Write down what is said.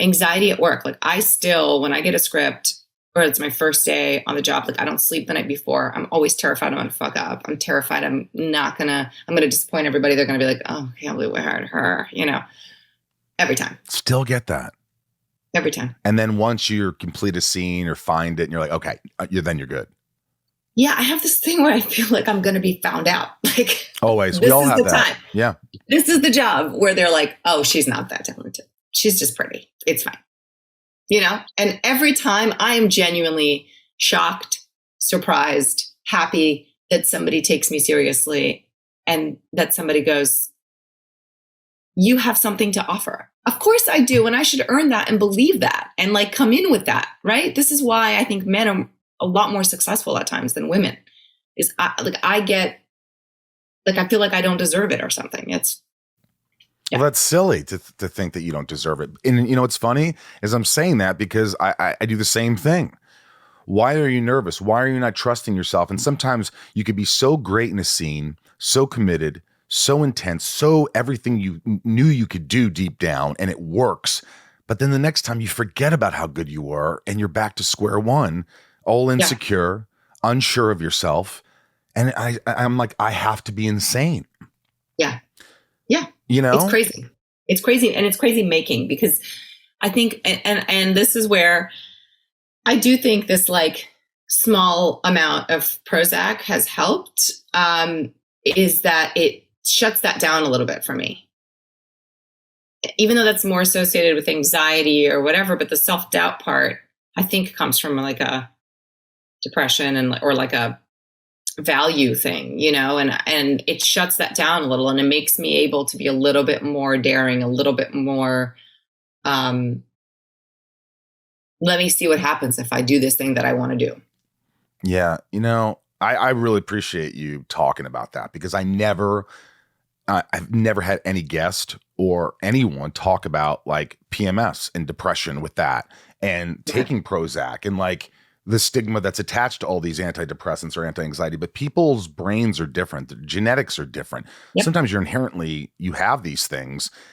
anxiety at work. Like I still, when I get a script or it's my first day on the job, like I don't sleep the night before. I'm always terrified I'm going to fuck up. I'm terrified I'm going to disappoint everybody. They're going to be like, oh, I can't believe we hired her, every time. Still get that. Every time. And then once you complete a scene or find it and you're like, okay, then you're good. Yeah, I have this thing where I feel like I'm going to be found out. Like always, we all have that. Time. Yeah, this is the job where they're like, "Oh, she's not that talented. She's just pretty. It's fine." And every time I am genuinely shocked, surprised, happy that somebody takes me seriously, and that somebody goes, "You have something to offer." Of course I do, and I should earn that and believe that, and like come in with that. Right? This is why I think men are a lot more successful at times than women. I feel like I don't deserve it or something. Yeah. Well, that's silly to think that you don't deserve it. And what's funny is I'm saying that because I do the same thing. Why are you nervous? Why are you not trusting yourself? And sometimes you could be so great in a scene, so committed, so intense, so everything you knew you could do deep down, and it works. But then the next time you forget about how good you were and you're back to square one, all insecure, unsure of yourself. And I'm like, I have to be insane. Yeah. Yeah. It's crazy. It's crazy. And it's crazy making, because I think, and this is where I do think this like small amount of Prozac has helped, is that it shuts that down a little bit for me. Even though that's more associated with anxiety or whatever, but the self-doubt part, I think comes from like a depression or like a value thing, and it shuts that down a little, and it makes me able to be a little bit more daring, a little bit more, let me see what happens if I do this thing that I want to do. Yeah. I really appreciate you talking about that, because I've never had any guest or anyone talk about like PMS and depression with that and taking Prozac and like the stigma that's attached to all these antidepressants or anti-anxiety, but people's brains are different. The genetics are different. Yep. Sometimes you have these things